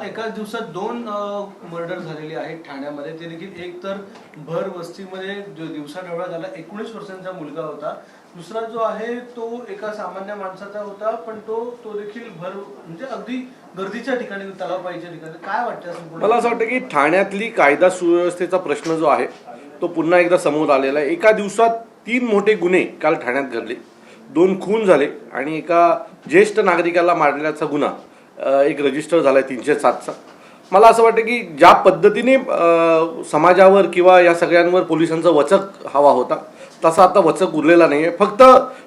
एकाच दिवसात दोन मर्डर झालेले आहेत ठाण्यामध्ये, ते देखील एक तर भर वस्तीमध्ये जो दिवसाढवळा झाला 19 वर्षांचा मुलगा होता, दुसरा जो आहे तो एका सामान्य माणसाचा होता, पण तो देखील भर म्हणजे अगदी गर्दीच्या ठिकाणी, तलावपाईच्या ठिकाणी. काय वाटतं? मला असं वाटतं की ठाण्यातली कायदा सुव्यवस्थेचा प्रश्न जो आहे तो पुन्हा एकदा समोर आलेला आहे. एका दिवसात 3 मोठे गुन्हे काल ठाण्यात घडले, 2 खून झाले आणि एका ज्येष्ठ नागरिकाला मारण्याचा गुन्हा एक रजिस्टर झाला आहे 307चा. मला असं वाटतं की ज्या पद्धतीने समाजावर किंवा या सगळ्यांवर पोलिसांचा वचक हवा होता तसा आता वचक उरलेला नाही आहे. फक्त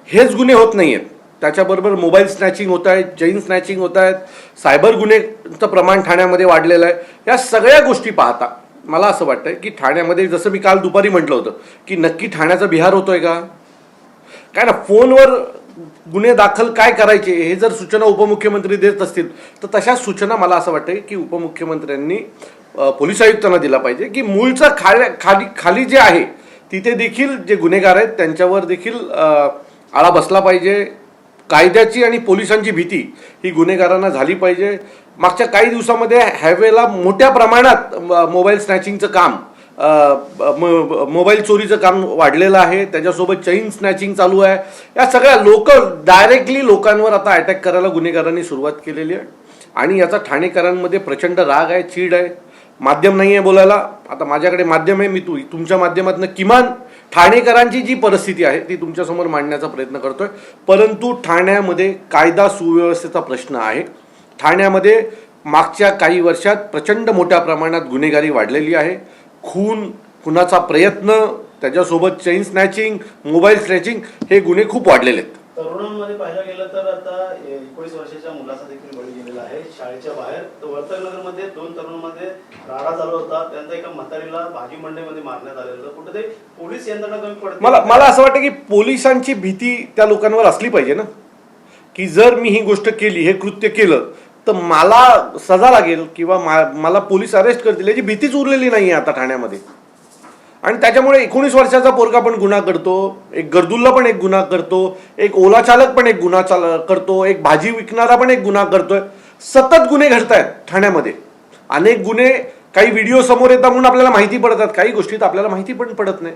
हेच गुन्हे होत नाही आहेत, त्याच्याबरोबर मोबाईल स्नॅचिंग होत आहेत, चेन स्नॅचिंग होत आहेत, सायबर गुन्हेचं प्रमाण ठाण्यामध्ये वाढलेलं आहे. या सगळ्या गोष्टी पाहता मला असं वाटतं की ठाण्यामध्ये, जसं मी काल दुपारी म्हटलं होतं की नक्की ठाण्याचा बिहार होतोय का काय ना, फोनवर गुन्हे दाखल काय करायचे हे जर सूचना उपमुख्यमंत्री देत असतील तर तशा सूचना मला असं वाटतं की उपमुख्यमंत्र्यांनी पोलीस आयुक्तांना दिला पाहिजे की मूळचा खाली जे आहे तिथे देखील जे गुन्हेगार आहेत त्यांच्यावर देखील आळा बसला पाहिजे. कायद्याची आणि पोलिसांची भीती ही गुन्हेगारांना झाली पाहिजे. मागच्या काही दिवसामध्ये हायवेला मोठ्या प्रमाणात मोबाईल स्नॅचिंगचं काम, मोबाईल चोरीचं काम वाढलेलं आहे, त्याच्यासोबत चेन स्नॅचिंग चालू आहे. या सगळ्या डायरेक्टली लोकांवर आता अटॅक करायला गुन्हेगारांनी सुरुवात केलेली आहे आणि याचा ठाणेकरांमध्ये प्रचंड राग आहे, चीड आहे. माध्यम नाही आहे बोलायला, आता माझ्याकडे माध्यम आहे, मी तुमच्या माध्यमातून किमान ठाणेकरांची जी परिस्थिती आहे ती तुमच्यासमोर मांडण्याचा प्रयत्न करतोय. परंतु ठाण्यामध्ये कायदा सुव्यवस्थेचा प्रश्न आहे. ठाण्यामध्ये मागच्या काही वर्षात प्रचंड मोठ्या प्रमाणात गुन्हेगारी वाढलेली आहे. खुनाचा प्रयत्न, त्याच्यासोबत चेन स्नॅचिंग, मोबाईल स्नॅचिंग हे गुन्हे खूप वाढलेले आहेत. तरुणांमध्ये पाहायला गेलं तर आता 19 वर्षाच्या मुलाचा देखील बळी गेलेला आहे शाळेच्या बाहेर. तर वर्तकनगरमध्ये 2 तरुणांमध्ये राडा झाला होता, त्यांचा एका म्हातारीला भाजी मंडईमध्ये मारण्यात आलेलं होतं. कुठेतरी पोलीस यंत्रणा कमी पडते. मला असं वाटतं की पोलिसांची भीती त्या लोकांवर असली पाहिजे ना, की जर मी ही गोष्ट केली, हे कृत्य केलं तर मला सजा लागेल किंवा मला पोलीस अरेस्ट करतील याची भीतीच उरलेली नाही आहे आता ठाण्यामध्ये. आणि त्याच्यामुळे 19 वर्षाचा पोरगा पण गुन्हा करतो, एक गरदुल्ला पण एक गुन्हा करतो, एक ओला चालक पण एक गुन्हा करतो, एक भाजी विकणारा पण एक गुन्हा करतोय. सतत गुन्हे घडत आहेत ठाण्यामध्ये. अनेक गुन्हे काही व्हिडिओ समोर येतात म्हणून आपल्याला माहिती पडतात, काही गोष्टीत आपल्याला माहिती पण पडत नाही.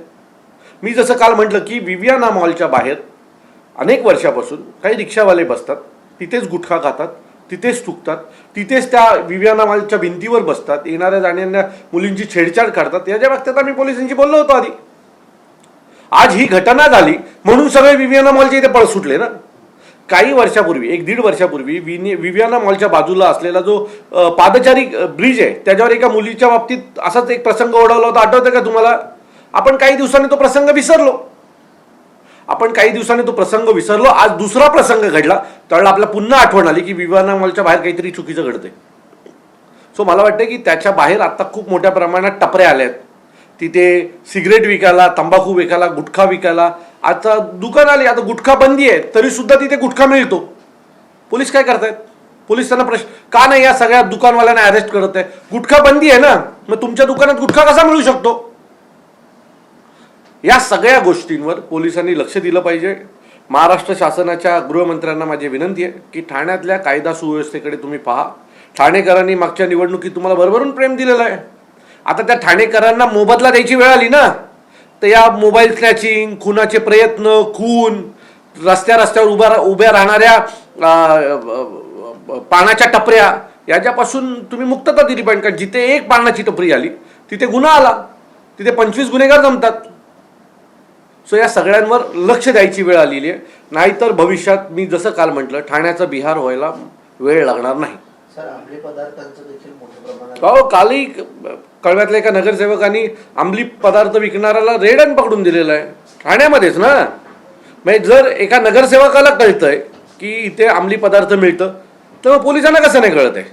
मी जसं काल म्हटलं की विवियाना मॉलच्या बाहेर अनेक वर्षापासून काही रिक्षावाले बसतात, तिथेच गुटखा खातात, तिथेच थुकतात, तिथेच त्या विवियाना मॉलच्या भिंतीवर बसतात, येणाऱ्या जाणाऱ्या मुलींची छेडछाड करतात. याच्या बाबतीत आम्ही पोलिसांशी बोललो होतो आधी. आज ही घटना झाली म्हणून सगळे विवियाना मॉलच्या इथे पळ सुटले ना. काही वर्षापूर्वी, 1-1.5 वर्षापूर्वी विवियाना मॉलच्या बाजूला असलेला जो पादचारी ब्रिज आहे त्याच्यावर एका मुलीच्या बाबतीत असाच एक प्रसंग ओढवला होता, आठवतं का तुम्हाला? आपण काही दिवसांनी तो प्रसंग विसरलो. आज दुसरा प्रसंग घडला, त्यावेळेला आपल्याला पुन्हा आठवण आली की विवियाना मॉलच्या बाहेर काहीतरी चुकीचं घडतंय. सो मला वाटतं की त्याच्या बाहेर आता खूप मोठ्या प्रमाणात टपऱ्या आल्या आहेत. तिथे सिगरेट विकायला, तंबाखू विकायला, गुटखा विकायला आता दुकान आली. आता गुटखा बंदी आहे तरी सुद्धा तिथे गुटखा मिळतो. पोलीस काय करतायत? पोलीस त्यांना प्रश्न का नाही या सगळ्या दुकानवाल्यांना अरेस्ट करत आहे? गुटखा बंदी आहे ना, मग तुमच्या दुकानात गुटखा कसा मिळू शकतो? या सगळ्या गोष्टींवर पोलिसांनी लक्ष दिलं पाहिजे. महाराष्ट्र शासनाच्या गृहमंत्र्यांना माझी विनंती आहे की ठाण्यातल्या कायदा सुव्यवस्थेकडे तुम्ही पहा. ठाणेकरांनी मागच्या निवडणुकीत तुम्हाला भरभरून प्रेम दिलेलं आहे. आता त्या ठाणेकरांना मोबदला द्यायची वेळ आली ना, तर या मोबाईल स्नॅचिंग, खुनाचे प्रयत्न, खून, रस्त्यावर उभ्या राहणाऱ्या पानाच्या टपऱ्या याच्यापासून तुम्ही मुक्तता दिली पाहिजे. कारण जिथे एक पानाची टपरी आली तिथे गुन्हा आला, तिथे 25 गुन्हेगार जमतात. सो या सगळ्यांवर लक्ष द्यायची वेळ आलेली आहे. नाहीतर भविष्यात मी जसं काल म्हटलं ठाण्याचा बिहार व्हायला वेळ लागणार नाही. सर, अंमली पदार्थांचं देखील मोठ्या प्रमाणात कालही कळव्यातल्या एका नगरसेवकांनी अंमली पदार्थ विकणाऱ्याला रेड हँड पकडून दिलेला आहे ठाण्यामध्येच ना. म्हणजे जर एका नगरसेवकाला कळतंय की इथे अंमली पदार्थ मिळतं तर पोलिसांना कसं नाही कळत आहे?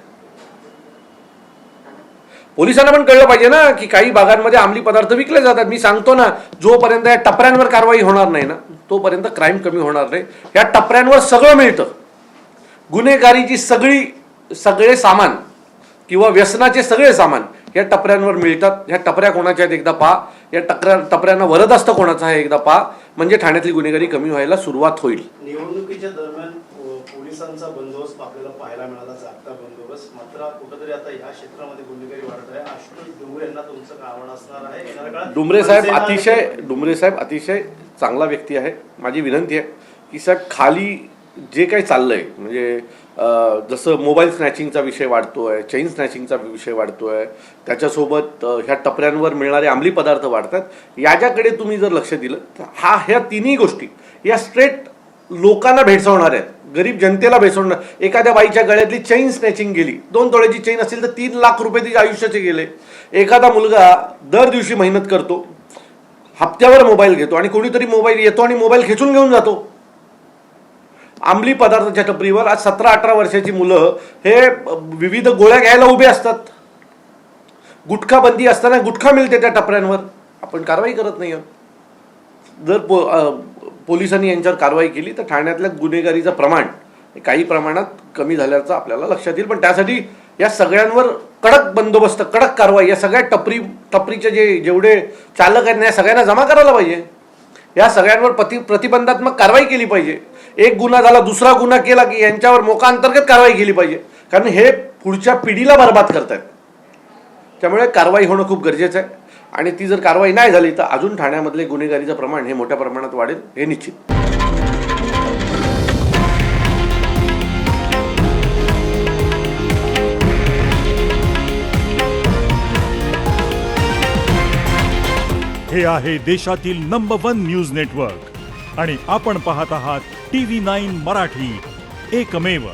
पोलिसांना पण कळलं पाहिजे ना की काही भागांमध्ये अंमली पदार्थ विकले जातात. मी सांगतो ना, जोपर्यंत या टपऱ्यांवर कारवाई होणार नाही ना तोपर्यंत क्राईम कमी होणार नाही. या टपऱ्यांवर सगळं मिळतं. गुन्हेगारीची सगळे सामान किंवा व्यसनाचे सगळे सामान या टपऱ्यांवर मिळतात. ह्या टपऱ्या कोणाच्या आहेत एकदा पहा. या टपऱ्यांना वरदहस्त कोणाचा आहे एकदा पहा. म्हणजे ठाण्यातली गुन्हेगारी कमी व्हायला सुरुवात होईल. निवडणुकीच्या दरम्यान पोलिसांचा बंदोबस्त आपल्याला पाहायला मिळाला, जागता बंदोबस्त. दिवस. मात्र कुठेतरी आता या क्षेत्रामध्ये गुन्हेगारी वाढत आहे. आशुतोष डोंगरे यांना तुमचं काय आव्हान असणार आहे येणाऱ्या काळात? डुमरे साहेब अतिशय चांगला व्यक्ती आहे. माझी विनंती आहे की साहेब खाली जे काही चाललंय म्हणजे जसं मोबाईल स्नॅचिंगचा विषय वाढतोय, चेन स्नॅचिंगचा विषय वाढतोय, त्याच्यासोबत ह्या टपऱ्यांवर मिळणारे अंमली पदार्थ वाढतात, याच्याकडे तुम्ही जर लक्ष दिलं तर ह्या तिन्ही गोष्टी या स्ट्रेट लोकांना भेडसावणार आहेत, गरीब जनतेला भेडसावणार. एखाद्या बाईच्या गळ्यातली चेन स्नॅचिंग गेली, 2 तोळ्याची चेन असेल तर 3 लाख रुपये तिच्या आयुष्याचे गेले. एखादा मुलगा दर दिवशी मेहनत करतो, हप्त्यावर मोबाईल घेतो आणि कोणीतरी मोबाईल येतो आणि मोबाईल खेचून घेऊन जातो. अंमली पदार्थाच्या टपरीवर आज 17-18 वर्षाची मुलं हे विविध गोळ्या घ्यायला उभे असतात. गुटखा बंदी असताना गुटखा मिळते त्या टपऱ्यांवर, आपण कारवाई करत नाही. जर पोलिसांनी यांच्यावर कारवाई केली तर ठाण्यातल्या गुन्हेगारीचं प्रमाण काही प्रमाणात कमी झाल्याचं आपल्याला लक्षात येईल. पण त्यासाठी या सगळ्यांवर कडक बंदोबस्त, कडक कारवाई, या सगळ्या टपरीचे जेवढे चालक आहेत ना, या सगळ्यांना जमा करायला पाहिजे. या सगळ्यांवर प्रतिबंधात्मक कारवाई केली पाहिजे. एक गुन्हा झाला, दुसरा गुन्हा केला की यांच्यावर मोका अंतर्गत कारवाई केली पाहिजे, कारण हे पुढच्या पिढीला बरबाद करतायत. त्यामुळे कारवाई होणं खूप गरजेचं आहे आणि ती जर कारवाई नाही झाली तर अजून ठाण्यामधले गुन्हेगारीचं प्रमाण हे मोठ्या प्रमाणात वाढेल, हे निश्चित. हे आहे देशातील नंबर 1 न्यूज नेटवर्क आणि आपण पाहत आहात TV9 मराठी, एकमेव.